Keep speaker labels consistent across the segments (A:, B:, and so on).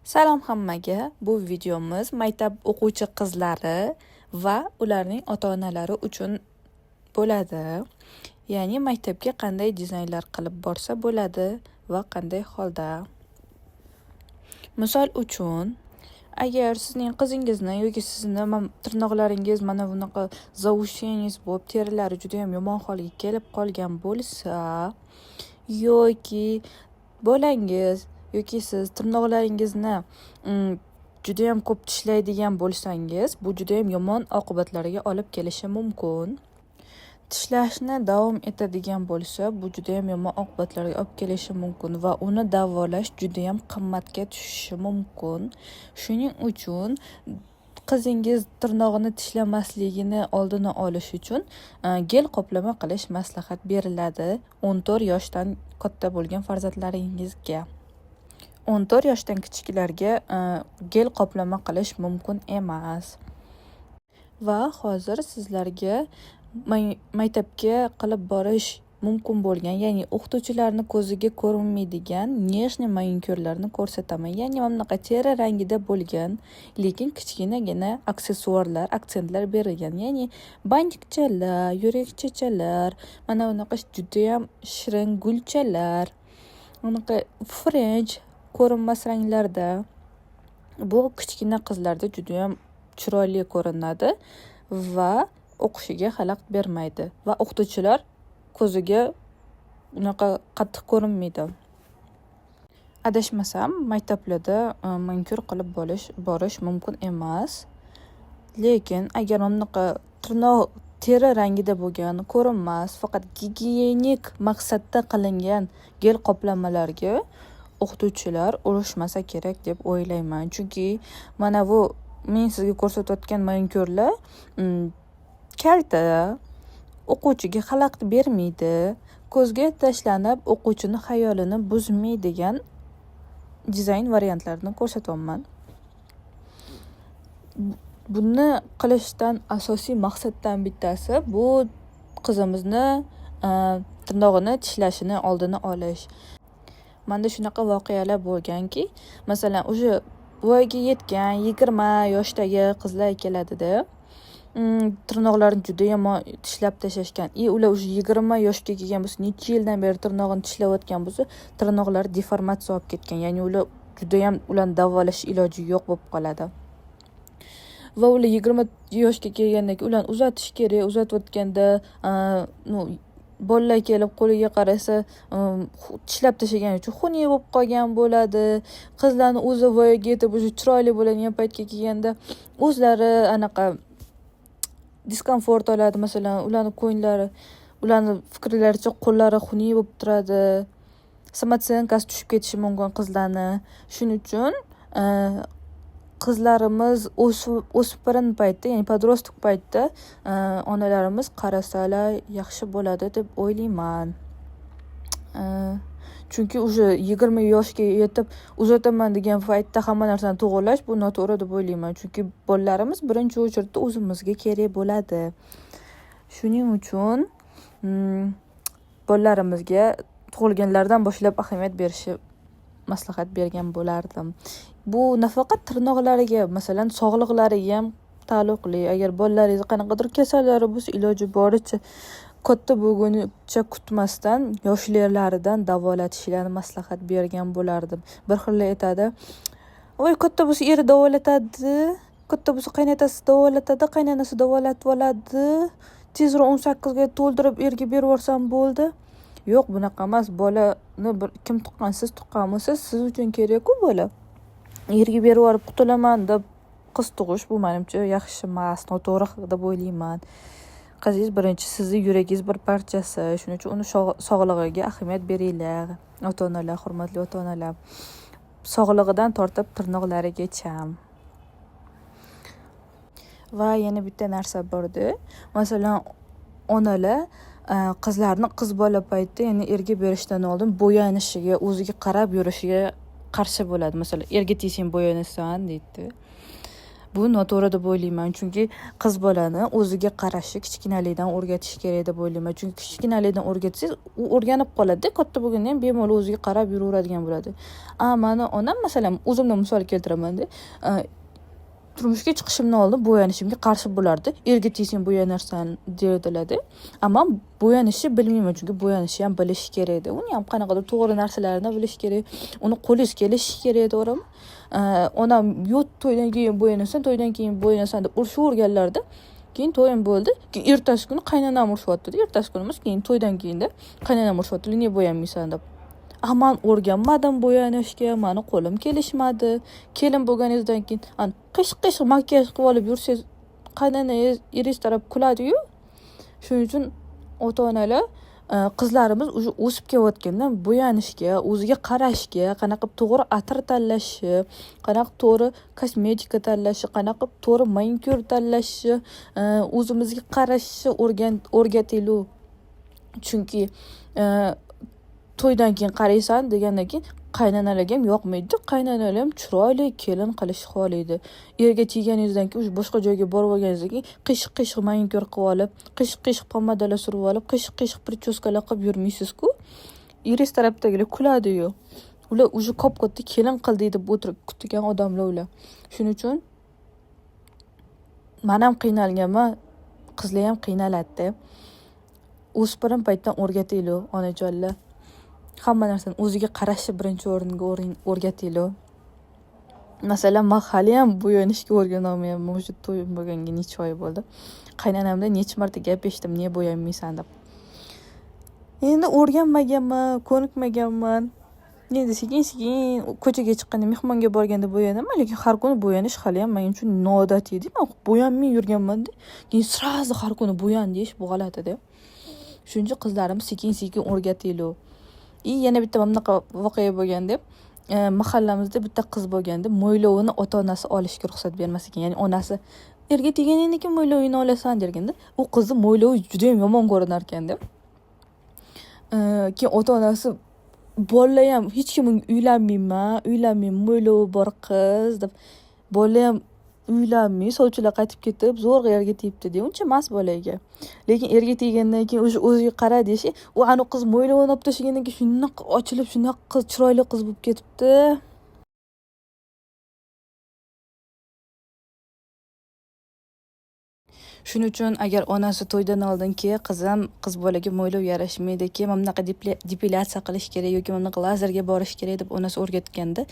A: Salom hammaga. Bu videomiz maktab o'quvchi qizlari va ularning ota-onalari uchun bo'ladi. Ya'ni maktabga qanday dizaynlar qilib borsa bo'ladi va qanday holda. Misol uchun, agar sizning qizingizni yoki sizni tirnoqlaringiz mana bunaqa zavushingiz bo'lib, terilari juda ham yomon holga kelib qolgan bo'lsa, yoki bolangiz yoki siz tirnoqlaringizni juda ham ko'p tishlaydigan bo'lsangiz, bu juda ham yomon oqibatlarga olib kelishi mumkin. Tishlashni davom etadigan bo'lsa, bu juda ham yomon oqibatlarga olib kelishi mumkin va uni davolash juda ham qimmatga tushishi mumkin. Shuning uchun qizingiz tirnog'ini tishlamasligini oldini olish uchun gel qoplama qilish maslahat beriladi 14 yoshdan katta bo'lgan farzandlaringizga. 14 yoshdan kichiklarga gel qoplama qilish mumkin emas. Va hozir sizlarga maktabga qilib borish mumkin bo'lgan, ya'ni o'qituvchilarni ko'ziga ko'rinmaydigan nejniy manikyurlarni ko'rsataman. Ya'ni mana bunaqa teri rangida bo'lgan, lekin kichkinagina aksessuarlar, aksentlar berilgan. Ya'ni bantikchalar, yurakchachalar, mana bunaqa juda ham shirin gulchalar, bunaqa french ko'rinmas ranglarda. Bu kichkina qizlarda juda ham chiroyli ko'rinadi va o'qishiga xalaqit bermaydi va o'qituvchilar ko'ziga unaqa qattiq ko'rinmaydi. Adashmasam, maktablarda manikyur qilib borish mumkin emas. Lekin agar unaqa tirnoq teri rangida bo'lgan, ko'rinmas, faqat gigiyenik maqsadda qilingan gel qoplamalarga o'qituvchilar urishmasa kerak deb o'ylayman. Chunki mana bu men sizga ko'rsatayotgan manikyurlar kalta, o'quvchiga xalaqit bermaydi, ko'zga tashlanib o'quvchini xayolini buzmaydigan dizayn variantlarini ko'rsatyapman. Buni qilishdan asosiy maqsaddan bittasi bu qizimizni tirnog'ini tishlashini oldini olish. Menda shunaqa voqealar bo'lganki, masalan, o'sha voyaga yetgan 20 yoshdagi qizlar keladida, tirnoqlarini juda yomon tishlab tashlashgan. Ular o'sha 20 yoshga kelgan bo'lsa, necha yildan beri tirnog'ini tishlayotgan bo'lsa, tirnoqlari deformatsiya olib ketgan. Ya'ni ular juda ham ularni davolash iloji yo'q bo'lib qoladi. Va ular 20 yoshga kelgandan keyin ularni uzatish kerak. Uzatayotganda bolalar kelib qo'liga qarasa, tishlab tashlagani uchun xunuk bo'lib qolgan bo'ladi. Qizlarning o'zi voyaga yetib o'sha chiroyli bo'ladigan paytga kelganda o'zlari anaqa diskomfort oladi. Masalan, ularning ko'nglari, ularning fikrlaricha qo'llari xunuk bo'lib turadi. Samotsenkasi tushib ketishi mumkin qizlarni. Shuning uchun qizlarimiz o'spirin paytda, ya'ni podrostok paytda onalarimiz qarasalar yaxshi bo'ladi deb o'ylayman. Chunki o'sha 20 yoshga yetib uzataman degan paytda hamma narsani to'g'irlash bu noto'g'ri deb o'ylayman. Chunki bolalarimiz birinchi o'chirda o'zimizga kerak bo'ladi. Shuning uchun bolalarimizga tug'ilganlaridan boshlab ahamiyat berishni maslahat bergan bo'lardim. Bu nafaqat tirnoqlariga, masalan, sog'liqlariga ham taalluqli. Agar bolalaringiz qanaqadir kasallari bo'lsa, iloji boricha katta bo'lgunicha kutmasdan yoshliklaridan davolatishlarini maslahat bergan bo'lardim. Bir xillar aytadi: "Voy, katta bo'lsa eri davolatadi, katta bo'lsa qaynotasi davolatadi, qaynonasi davolatib oladi. Tezroq 18 ga to'ldirib erga berib yuborsam bo'ldi." Yo'q, bunaqa emas. Bolani kim tuqqan, siz tuqqanmisiz? Siz uchun kerak-ku bola. Erga berib yuborib qutulaman deb qiz tug'ish bu menimcha yaxshi emas, noto'g'ri deb o'ylayman. Qizingiz birinchi sizning yuragingiz bir parchasi. Shuning uchun uni sog'lig'iga ahamiyat beringlar. Ota-onalar, hurmatli ota-onalar. Sog'lig'idan tortib tirnoqlarigacha. Va yana bitta narsa bordi. Masalan, onalar qizlarni qiz bola paytda, ya'ni erga berishdan oldin bo'yanishiga, o'ziga qarab yurishiga qarshi bo'ladi. Masalan, erga tegsang bo'yanasan deydi. Bu noto'g'ri deb o'ylayman, chunki qiz bolani o'ziga qarashni kichkinalikdan o'rgatish kerak deb o'ylayman. Chunki kichkinalikdan o'rgatsangiz, u o'rganib qoladi-da, katta bo'lganda ham bemalol o'ziga qarab yuraveradigan bo'ladi. Mani onam masalan, o'zimdan misol keltiraman-da, turmushga chiqishimdan oldin bo'yanishimga qarshi bo'lardi. Erga tegsang bo'yanarsan derdilar-da. Ammo bo'yanishni bilmayman, chunki bo'yanishni ham bilish kerak edi. Uni ham qanaqadir to'g'ri narsalarni bilish kerak. Uni qo'lingiz kelishi kerak, to'g'rimi? Onam yo'q, to'ydan keyin bo'yanasan, to'ydan keyin bo'yanasan deb urishaverganlarda, keyin to'yim bo'ldi. Keyin ertasi kuni qaynonam urishyapti-da. Ertasi kuni emas, keyin to'ydan keyin-da qaynonam urishyapti. "Niye bo'yanmaysan?" deb. Men o'rganmadim bo'yanishga, mani qo'lim kelishmadi. Kelin bo'lganingizdan keyin qish makiyaj qilib olib yursangiz, qaynonangiz eringiz taraf kuladi-yu. Shuning uchun ota-onalar qizlarimiz уже o'sib kelayotgandan bo'yanishga, o'ziga qarashga, qanaqa to'g'ri atir tanlashi, qanaqa to'g'ri kosmetika tanlashi, qanaqa to'g'ri manikyur tanlashi, o'zimizga qarashni o'rgataylik. Chunki to'ydan keyin qaraysan degandan keyin qaynonalarga ham yoqmaydi. Qaynonalar ham chiroyli kelin qilishni xohlaydi. Erga tegganingizdan keyin boshqa joyga borib olganingizdan keyin qish manikyur qilib olib, qish pomadalar surib olib, qish prichoskalar qilib yurmaysiz-ku. Eringiz tarafdagilar kuladi-yu. Ular уже katta kelin qildi deb o'tirib kutgan odamlar ular. Shuning uchun men ham qiynalganman, qizlar ham qiynaladi. O'spirin paytdan o'rgataylik, onajonlar. Hamma narsani o'ziga qarashni birinchi o'ringa o'rgataylik. Masalan, men hali ham bo'yanishga o'rgana olmayapman. O'sha to'yim bo'lganga necha oy bo'ldi. Qaynonamdan necha marta gap eshitdim, "Niye bo'yanmaysan?" deb. Endi o'rganmaganman, ko'nikmaganman. Endi sekin ko'chaga chiqqanda, mehmonga borganda bo'yanaman, lekin har kuni bo'yanish hali ham men uchun noodatiy edi. Men bo'yanmay yurganman-da. Keyin srazi har kuni bo'yan deyish bu g'alati-da. Shuning uchun qizlarimiz sekin o'rgataylik. Yana bitta bunaqa voqea bo'lganda, mahallamizda bitta qiz bo'lganda, mo'ylovini ota-onasi olishga ruxsat bermas ekan. Ya'ni onasi erga teganingdan keyin mo'ylovingni olasan derganda, u qizni mo'ylovi juda ham yomon ko'rinar ekanda. Keyin ota-onasi bolalar ham hech kim uylanmayman, mo'ylovi bor qiz deb, bolalar ham uylanmay, sovchilar qaytib ketib, zo'rg'a erga tegibdi deb, uncha emas bolaga. Lekin erga teggandan keyin o'ziga qara deshi, u qiz mo'ylovini olib tashlagandan keyin shunaqa ochilib, shunaqa chiroyli qiz bo'lib ketibdi. Shuning uchun agar onasi to'ydan oldinki qizim, qiz bolaga mo'ylov yarashmaydi, keyin bunaqa depilyatsiya qilish kerak yoki bunaqa lazerga borish kerak deb onasi o'rgatganda,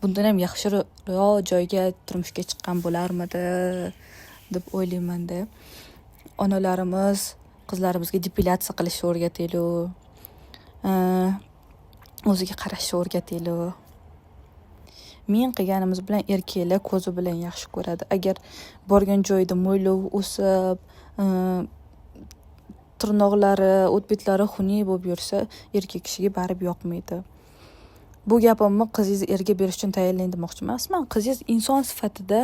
A: bundan ham yaxshiroq joyga turmushga chiqqan bo'larmidi deb o'ylayman-da. Onalarimiz qizlarimizga depilyatsiya qilishni o'rgataylik. O'ziga qarashni o'rgataylik. Men qilganimiz bilan erkaklar ko'zi bilan yaxshi ko'radi. Agar borgan joyda mo'ylov o'sib, tirnoqlari, o'tbitlari xunuk bo'lib yursa, erkak kishiga barib yoqmaydi. Bu gapimni qizingiz erga berish uchun tayyorlang demoqchi emasman. Qizingiz inson sifatida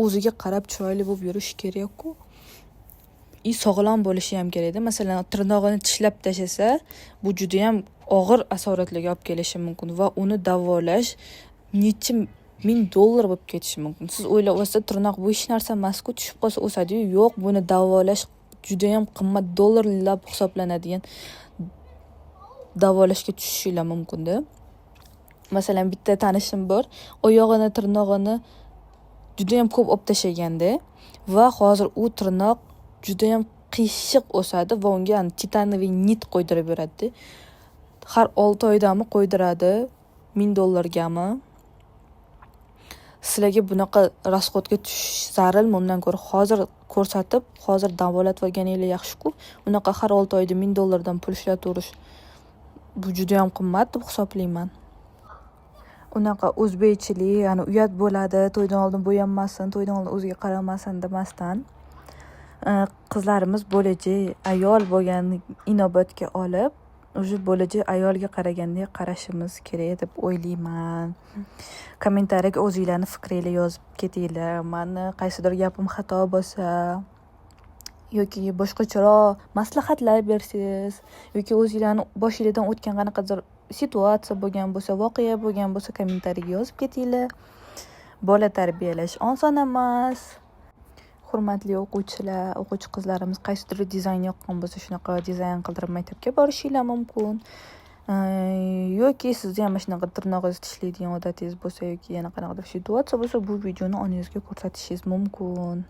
A: o'ziga qarab chiroyli bo'lib yurish kerak-ku. Sog'lom bo'lishi ham kerak-da. Masalan, tirnog'ini tishlab tashlasa, bu juda ham og'ir asoratlarga olib kelishi mumkin va uni davolash necha ming dollar bo'lib ketishi mumkin. Siz o'ylab olsangiz, tirnoq bu hech narsa emas-ku, tushib qolsa o'sadi-yu. Yo'q, buni davolash juda ham qimmat dollarlab hisoblanadigan davolashga tushishingiz mumkin-da. Masalan, bitta tanishim bor, oyog'ini, tirnog'ini juda ham ko'p olib tashlaganda va hozir u tirnoq juda ham qiyshiq o'sadi va unga titanoviy nit qo'ydirib beradi. Har 6 oydami qo'ydiradi, $1000gami. Sizlarga bunaqa rasxodga tushish zaril, undan ko'ra hozir ko'rsatib, hozir davolatib olganingiz yaxshi-ku. Unaqa har 6 oyda $1000dan pul ishlataverish bu juda ham qimmat deb hisoblayman. Unaqa o'zbekchilik, ya'ni uyat bo'ladi, to'ydan oldin bo'yanmasin, to'ydan oldin o'ziga qaramasin demasdan, qizlarimiz bo'lajak ayol bo'lgan inobatga olib, o'sha bo'lajak ayolga qaragandek qarashimiz kerak deb o'ylayman. Kommentariyaga o'zingizlarning fikringizni yozib ketinglar. Meni qaysidir gapim xato bo'lsa yoki boshqacharoq maslahatlar bersangiz yoki o'zingizlarning boshingizdan o'tgan qanaqadir situatsiya bo'lgan bo'lsa, voqea bo'lgan bo'lsa, kommentariyaga yozib ketinglar. bola tarbiyalash oson emas. Hurmatli o'quvchilar, o'quvchi qizlarimiz qaysidir dizayn yoqqan bo'lsa, shunaqa dizayn qildirib maktabga borishinglar mumkin. Yoki sizni ham shunaqa tirnog'ingizni tishlaydigan odatingiz bo'lsa yoki yana qanaqadir situatsiya bo'lsa, bu videoni onangizga ko'rsatishingiz mumkin.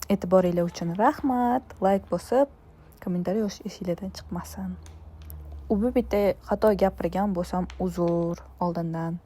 A: E'tiboringlar uchun rahmat. Like bosib, kommentariy yozish esingizdan chiqmasin. Bu bitta xato gapirgan bo'lsam uzr oldindan.